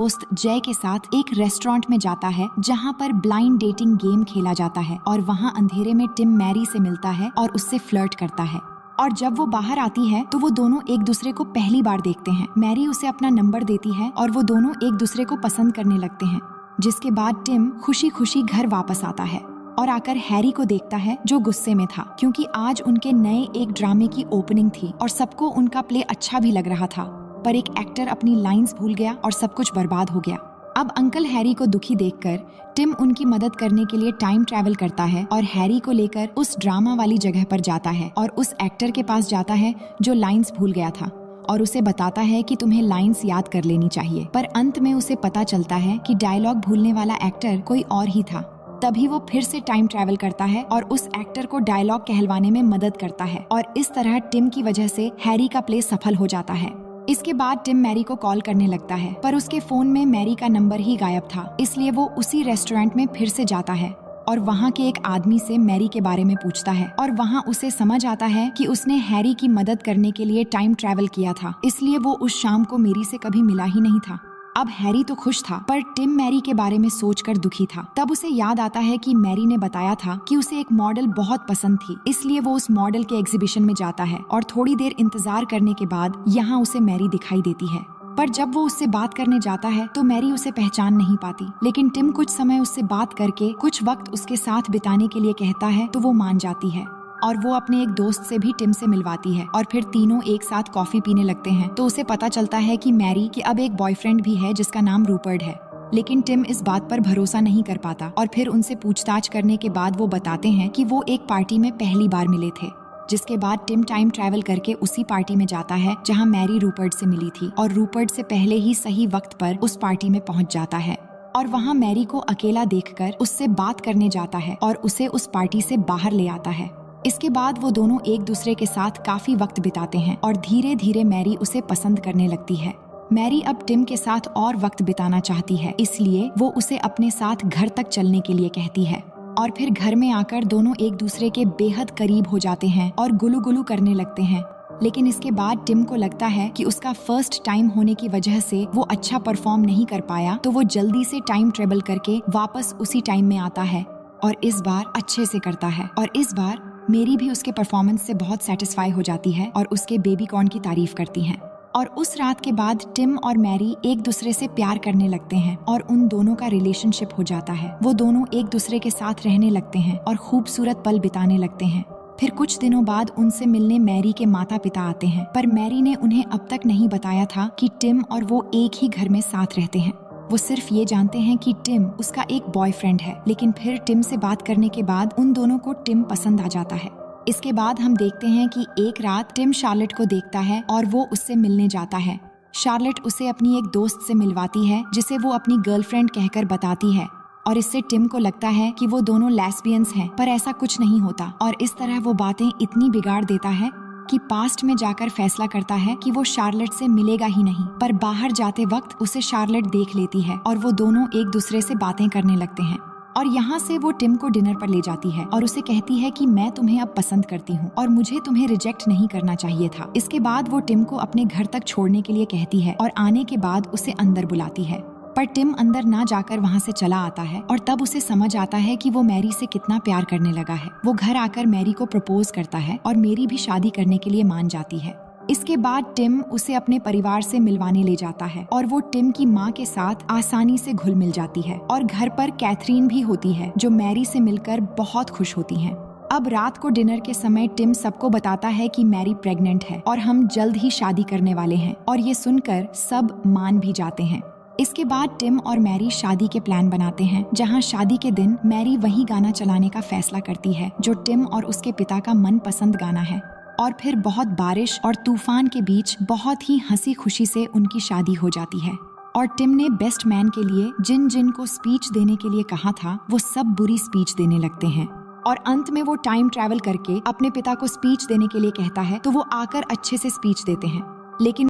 दोस्त जय के साथ एक रेस्टोरेंट में जाता है जहाँ पर ब्लाइंड डेटिंग गेम खेला जाता है और वहाँ अंधेरे में टिम मैरी से मिलता है और उससे फ्लर्ट करता है। और जब वो बाहर आती है तो वो दोनों एक दूसरे को पहली बार देखते हैं। मैरी उसे अपना नंबर देती है और वो दोनों एक दूसरे को पसंद करने लगते हैं। जिसके बाद टिम खुशी खुशी घर वापस आता है और आकर हैरी को देखता है जो गुस्से में था क्योंकि आज उनके नए एक ड्रामे की ओपनिंग थी और सबको उनका प्ले अच्छा भी लग रहा था, पर एक एक्टर अपनी लाइंस भूल गया और सब कुछ बर्बाद हो गया। अब अंकल हैरी को दुखी देखकर टिम उनकी मदद करने के लिए टाइम ट्रैवल करता है और हैरी को लेकर उस ड्रामा वाली जगह पर जाता है और उस एक्टर के पास जाता है जो लाइंस भूल गया था और उसे बताता है कि तुम्हें लाइंस याद कर लेनी चाहिए। पर अंत में उसे पता चलता है कि डायलॉग भूलने वाला एक्टर कोई और ही था। तभी वो फिर से टाइम ट्रैवल करता है और उस एक्टर को डायलॉग कहलवाने में मदद करता है और इस तरह टिम की वजह से हैरी का प्ले सफल हो जाता है। इसके बाद टिम मैरी को कॉल करने लगता है पर उसके फोन में मैरी का नंबर ही गायब था, इसलिए वो उसी रेस्टोरेंट में फिर से जाता है और वहाँ के एक आदमी से मैरी के बारे में पूछता है और वहाँ उसे समझ आता है कि उसने हैरी की मदद करने के लिए टाइम ट्रैवल किया था, इसलिए वो उस शाम को मैरी से कभी मिला ही नहीं था। अब हैरी तो खुश था पर टिम मैरी के बारे में सोचकर दुखी था। तब उसे याद आता है कि मैरी ने बताया था कि उसे एक मॉडल बहुत पसंद थी, इसलिए वो उस मॉडल के एग्जीबिशन में जाता है और थोड़ी देर इंतजार करने के बाद यहाँ उसे मैरी दिखाई देती है। पर जब वो उससे बात करने जाता है तो मैरी उसे पहचान नहीं पाती, लेकिन टिम कुछ समय उससे बात करके कुछ वक्त उसके साथ बिताने के लिए कहता है तो वो मान जाती है और वो अपने एक दोस्त से भी टिम से मिलवाती है और फिर तीनों एक साथ कॉफी पीने लगते हैं। तो उसे पता चलता है कि मैरी के अब एक बॉयफ्रेंड भी है जिसका नाम रूपर्ट है, लेकिन टिम इस बात पर भरोसा नहीं कर पाता और फिर उनसे पूछताछ करने के बाद वो बताते हैं कि वो एक पार्टी में पहली बार मिले थे। जिसके बाद टिम टाइम ट्रैवल करके उसी पार्टी में जाता है जहाँ मैरी रूपर्ट से मिली थी और रूपर्ट से पहले ही सही वक्त पर उस पार्टी में पहुँच जाता है और वहाँ मैरी को अकेला देखकर उससे बात करने जाता है और उसे उस पार्टी से बाहर ले आता है। इसके बाद वो दोनों एक दूसरे के साथ काफी वक्त बिताते हैं और धीरे धीरे मैरी उसे पसंद करने लगती है। मैरी अब टिम के साथ और वक्त बिताना चाहती है, इसलिए वो उसे अपने साथ घर तक चलने के लिए कहती है और फिर घर में आकर दोनों एक दूसरे के बेहद करीब हो जाते हैं और गुलू गुलू करने लगते हैं। लेकिन इसके बाद टिम को लगता है कि उसका फर्स्ट टाइम होने की वजह से वो अच्छा परफॉर्म नहीं कर पाया, तो वो जल्दी से टाइम ट्रेवल करके वापस उसी टाइम में आता है और इस बार अच्छे से करता है। और इस बार मेरी भी उसके परफॉर्मेंस से बहुत सेटिस्फाई हो जाती है और उसके बेबी कॉर्न की तारीफ करती हैं। और उस रात के बाद टिम और मैरी एक दूसरे से प्यार करने लगते हैं और उन दोनों का रिलेशनशिप हो जाता है। वो दोनों एक दूसरे के साथ रहने लगते हैं और खूबसूरत पल बिताने लगते हैं। फिर कुछ दिनों बाद उनसे मिलने मैरी के माता पिता आते हैं, पर मैरी ने उन्हें अब तक नहीं बताया था कि टिम और वो एक ही घर में साथ रहते हैं। वो सिर्फ ये जानते हैं कि टिम उसका एक बॉयफ्रेंड है, लेकिन फिर टिम से बात करने के बाद उन दोनों को टिम पसंद आ जाता है। इसके बाद हम देखते हैं कि एक रात टिम शार्लेट को देखता है और वो उससे मिलने जाता है। शार्लेट उसे अपनी एक दोस्त से मिलवाती है जिसे वो अपनी गर्लफ्रेंड कहकर बताती है और इससे टिम को लगता है कि वो दोनों लेस्बियंस हैं, पर ऐसा कुछ नहीं होता और इस तरह वो बातें इतनी बिगाड़ देता है कि पास्ट में जाकर फैसला करता है कि वो शार्लेट से मिलेगा ही नहीं। पर बाहर जाते वक्त उसे शार्लेट देख लेती है और वो दोनों एक दूसरे से बातें करने लगते हैं और यहाँ से वो टिम को डिनर पर ले जाती है और उसे कहती है कि मैं तुम्हें अब पसंद करती हूँ और मुझे तुम्हें रिजेक्ट नहीं करना चाहिए था। इसके बाद वो टिम को अपने घर तक छोड़ने के लिए कहती है और आने के बाद उसे अंदर बुलाती है, पर टिम अंदर ना जाकर वहाँ से चला आता है और तब उसे समझ आता है कि वो मैरी से कितना प्यार करने लगा है। वो घर आकर मैरी को प्रपोज करता है और मैरी भी शादी करने के लिए मान जाती है। इसके बाद टिम उसे अपने परिवार से मिलवाने ले जाता है और वो टिम की माँ के साथ आसानी से घुल मिल जाती है और घर पर कैथरीन भी होती है जो मैरी से मिलकर बहुत खुश होती हैं। अब रात को डिनर के समय टिम सबको बताता है कि मैरी प्रेग्नेंट है और हम जल्द ही शादी करने वाले हैं और ये सुनकर सब मान भी जाते हैं। इसके बाद टिम और मैरी शादी के प्लान बनाते हैं, जहां शादी के दिन मैरी वही गाना चलाने का फैसला करती है जो टिम और उसके पिता का मनपसंद गाना है। और फिर बहुत बारिश और तूफान के बीच बहुत ही हंसी खुशी से उनकी शादी हो जाती है और टिम ने बेस्ट मैन के लिए जिन जिन को स्पीच देने के लिए कहा था वो सब बुरी स्पीच देने लगते हैं और अंत में वो टाइम ट्रैवल करके अपने पिता को स्पीच देने के लिए कहता है तो वो आकर अच्छे से स्पीच देते हैं, लेकिन